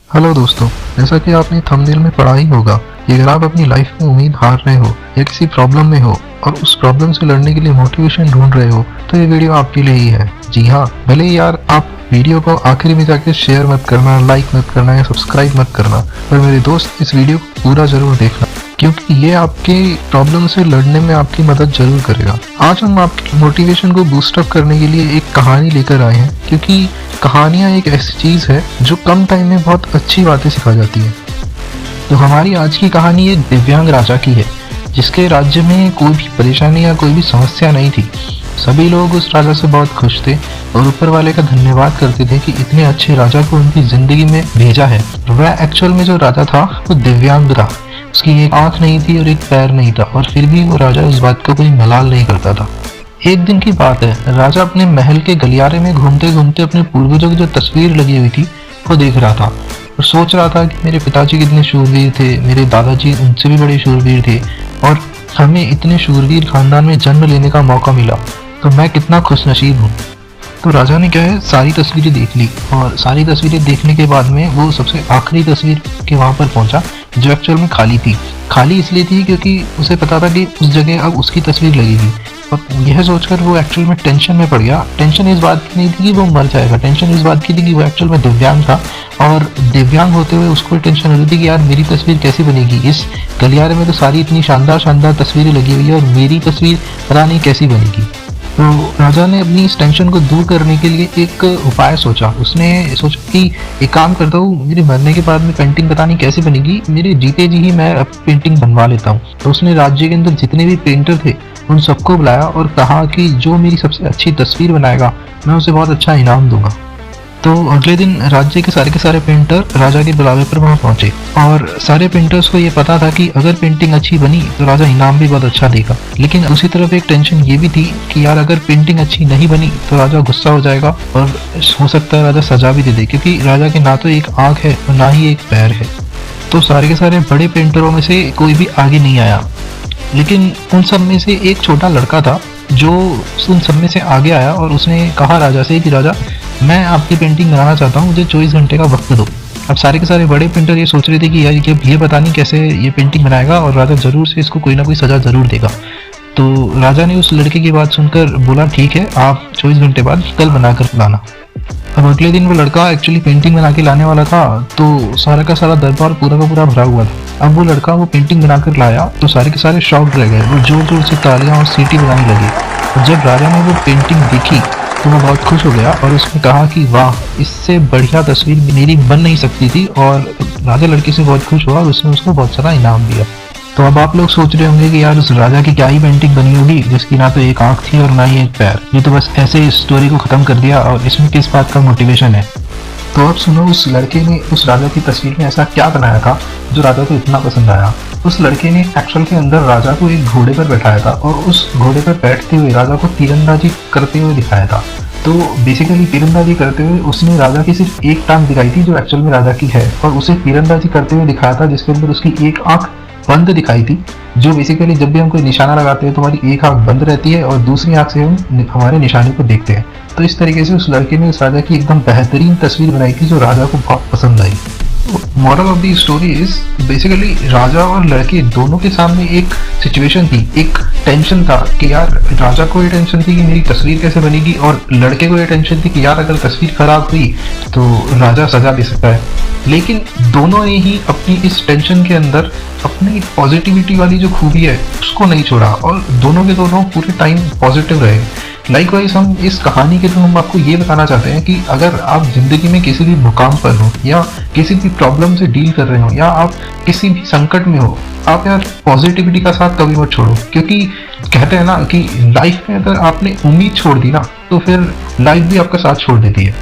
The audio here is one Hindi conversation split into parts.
हेलो दोस्तों, जैसा कि आपने थंबनेल में पढ़ा ही होगा कि अगर आप अपनी लाइफ में उम्मीद हार रहे हो या किसी प्रॉब्लम में हो और उस प्रॉब्लम से लड़ने के लिए मोटिवेशन ढूंढ रहे हो तो ये वीडियो आपके लिए ही है। जी हाँ, भले ही यार आप वीडियो को आखिरी में जाके शेयर मत करना, लाइक मत करना या सब्सक्राइब मत करना, पर मेरे दोस्त इस वीडियो को पूरा जरूर देखना क्योंकि ये आपके प्रॉब्लम से लड़ने में आपकी मदद जरूर करेगा। आज हम आपकी मोटिवेशन को बूस्ट अप करने के लिए एक कहानी लेकर आए हैं क्योंकि कहानियाँ एक ऐसी चीज़ है जो कम टाइम में बहुत अच्छी बातें सिखा जाती है। तो हमारी आज की कहानी एक दिव्यांग राजा की है जिसके राज्य में कोई भी परेशानी या कोई भी समस्या नहीं थी। सभी लोग उस राजा से बहुत खुश थे और ऊपर वाले का धन्यवाद करते थे कि इतने अच्छे राजा को उनकी जिंदगी में भेजा है। वह एक्चुअल में जो राजा था वो दिव्यांग था। उसकी एक आंख नहीं थी और एक पैर नहीं था और फिर भी वो राजा उस बात का कोई मलाल नहीं करता था। एक दिन की बात है, राजा अपने महल के गलियारे में घूमते घूमते अपने पूर्वजों की जो तस्वीर लगी हुई थी वो देख रहा था और सोच रहा था कि मेरे पिताजी कितने शूरवीर थे, मेरे दादाजी उनसे भी बड़े शूरवीर थे और हमें इतने शूरवीर खानदान में जन्म लेने का मौका मिला, तो मैं कितना खुशनसीब हूँ। तो राजा ने क्या है, सारी तस्वीरें देख ली और सारी तस्वीरें देखने के बाद में वो सबसे आखिरी तस्वीर के वहाँ पर पहुँचा जो एक्चुअल में खाली थी। खाली इसलिए थी क्योंकि उसे पता था कि उस जगह अब उसकी तस्वीर लगेगी और यह सोचकर वो एक्चुअल में टेंशन में पड़ गया। टेंशन इस बात की नहीं थी कि वो मर जाएगा, टेंशन इस बात की थी कि वो एक्चुअल में दिव्यांग था और दिव्यांग होते हुए उसको टेंशन हो रही थी कि यार मेरी तस्वीर कैसे बनेगी, इस गलियारे में तो सारी इतनी शानदार शानदार तस्वीरें लगी हुई है और मेरी तस्वीर पता नहीं कैसी बनेगी। तो राजा ने अपनी इस टेंशन को दूर करने के लिए एक उपाय सोचा। उसने सोचा कि एक काम करता हूँ, मेरे मरने के बाद में पेंटिंग पता नहीं कैसे बनेगी, मेरे जीते जी ही मैं अब पेंटिंग बनवा लेता हूँ। तो उसने राज्य के अंदर जितने भी पेंटर थे उन सबको बुलाया और कहा कि जो मेरी सबसे अच्छी तस्वीर बनाएगा मैं उसे बहुत अच्छा इनाम दूंगा। तो अगले दिन राज्य के सारे पेंटर राजा के बुलावे पर वहाँ पहुंचे और सारे पेंटर्स को ये पता था कि अगर पेंटिंग अच्छी बनी तो राजा इनाम भी बहुत अच्छा देगा। लेकिन दूसरी तरफ एक टेंशन ये भी थी कि यार अगर पेंटिंग अच्छी नहीं बनी तो राजा गुस्सा हो जाएगा और हो सकता है राजा सजा भी दे दे क्योंकि राजा के ना तो एक आंख है और ना ही एक पैर है। तो सारे के सारे बड़े पेंटरों में से कोई भी आगे नहीं आया, लेकिन उन सब में से एक छोटा लड़का था जो उन सब में से आगे आया और उसने कहा राजा से कि राजा मैं आपकी पेंटिंग बनाना चाहता हूँ, मुझे 24 घंटे का वक्त दो। अब सारे के सारे बड़े पेंटर ये सोच रहे थे कि यार ये पता नहीं कैसे ये पेंटिंग बनाएगा और राजा जरूर से इसको कोई ना कोई सजा जरूर देगा। तो राजा ने उस लड़के की बात सुनकर बोला ठीक है, आप 24 घंटे बाद कल बनाकर लाना। अब अगले दिन वो लड़का एक्चुअली पेंटिंग बना के लाने वाला था तो सारा का सारा दरबार पूरा का पूरा भरा हुआ था। अब वो लड़का वो पेंटिंग बनाकर लाया तो सारे के सारे शॉक्ड रह गए, वो जोर जोर से तालियां और सीटी बजाने लगे। और जब राजा ने वो पेंटिंग देखी तो वो बहुत खुश हो गया और उसने कहा कि वाह, इससे बढ़िया तस्वीर मेरी बन नहीं सकती थी। और राजा लड़के से बहुत खुश हुआ और उसने उसको बहुत सारा इनाम दिया। तो अब आप लोग सोच रहे होंगे कि यार उस राजा की क्या ही पेंटिंग बनी होगी जिसकी ना तो एक आंख थी और ना ही एक पैर, ये तो बस ऐसे ही स्टोरी को खत्म कर दिया और इसमें किस बात का मोटिवेशन है। तो अब सुनो, उस लड़के ने उस राजा की तस्वीर में ऐसा क्या बनाया था जो राजा को इतना पसंद आया। उस लड़के ने एक्चुअल के अंदर राजा को एक घोड़े पर बैठाया था और उस घोड़े पर बैठते हुए राजा को तीरंदाजी करते हुए दिखाया था। तो बेसिकली तीरंदाजी करते हुए उसने राजा की सिर्फ एक टांग दिखाई थी जो एक्चुअल में राजा की है और उसे तीरंदाजी करते हुए दिखाया था जिसके अंदर उसकी एक आंख बंद दिखाई थी। जो बेसिकली जब भी हम कोई निशाना लगाते हैं तो हमारी एक आंख बंद रहती है और दूसरी आंख से हम हमारे निशाने को देखते हैं। तो इस तरीके से उस लड़के ने उस राजा की एकदम बेहतरीन तस्वीर बनाई थी जो राजा को बहुत पसंद आई। Moral of the story is basically राजा और लड़के दोनों के सामने एक सिचुएशन थी, एक टेंशन था कि यार राजा को ये टेंशन थी कि मेरी तस्वीर कैसे बनेगी और लड़के को ये टेंशन थी कि यार अगर तस्वीर खराब हुई तो राजा सजा दे सकता है। लेकिन दोनों ने ही अपनी इस टेंशन के अंदर अपनी पॉजिटिविटी वाली जो खूबी है उसको नहीं छोड़ा और दोनों के दोनों पूरे टाइम पॉजिटिव रहे। लाइकवाइज हम इस कहानी के थ्रू हम आपको ये बताना चाहते हैं कि अगर आप जिंदगी में किसी भी मुकाम पर हो या किसी भी प्रॉब्लम से डील कर रहे हो या आप किसी भी संकट में हो, आप यार पॉजिटिविटी का साथ कभी मत छोड़ो। क्योंकि कहते हैं ना कि लाइफ में अगर आपने उम्मीद छोड़ दी ना तो फिर लाइफ भी आपका साथ छोड़ देती है।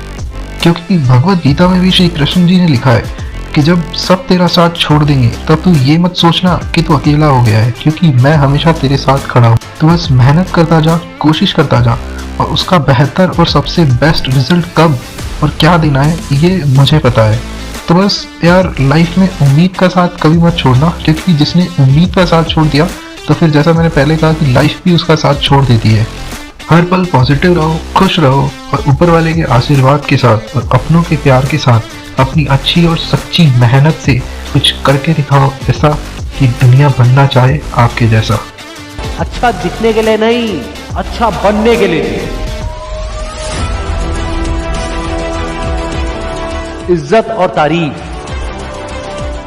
क्योंकि भगवत गीता में भी श्री कृष्ण जी ने लिखा है कि जब सब तेरा साथ छोड़ देंगे तब तू ये मत सोचना कि तू अकेला हो गया है, क्योंकि मैं हमेशा तेरे साथ खड़ा हूँ। तो बस मेहनत करता जा, कोशिश करता जा और उसका बेहतर और सबसे बेस्ट रिजल्ट कब और क्या देना है ये मुझे पता है। तो बस यार लाइफ में उम्मीद का साथ कभी मत छोड़ना, क्योंकि जिसने उम्मीद का साथ छोड़ दिया तो फिर जैसा मैंने पहले कहा कि लाइफ भी उसका साथ छोड़ देती है। हर पल पॉजिटिव रहो, खुश रहो और ऊपर वाले के आशीर्वाद के साथ और अपनों के प्यार के साथ अपनी अच्छी और सच्ची मेहनत से कुछ करके दिखाओ ऐसा कि दुनिया बनना चाहे आपके जैसा। अच्छा दिखने के लिए नहीं, अच्छा बनने के लिए। इज्जत और तारीफ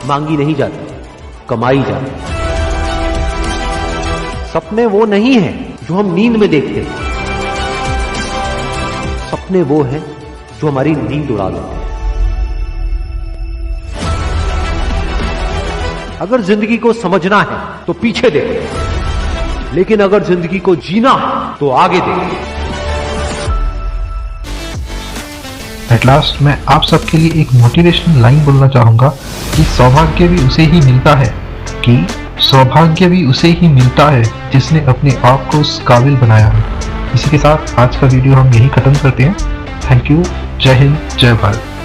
मांगी नहीं जाती, कमाई जाती। सपने वो नहीं है जो हम नींद में देखते हैं, सपने वो हैं जो हमारी नींद उड़ा देते हैं। अगर जिंदगी को समझना है तो पीछे देखो, लेकिन अगर जिंदगी को जीना है तो आगे देखो। एट लास्ट मैं आप सबके लिए एक मोटिवेशनल लाइन बोलना चाहूंगा कि सौभाग्य भी उसे ही मिलता है, कि सौभाग्य भी उसे ही मिलता है जिसने अपने आप को उस काबिल बनाया है। इसी के साथ आज का वीडियो हम यही खत्म करते हैं। Thank you. जय हिंद, जय भारत।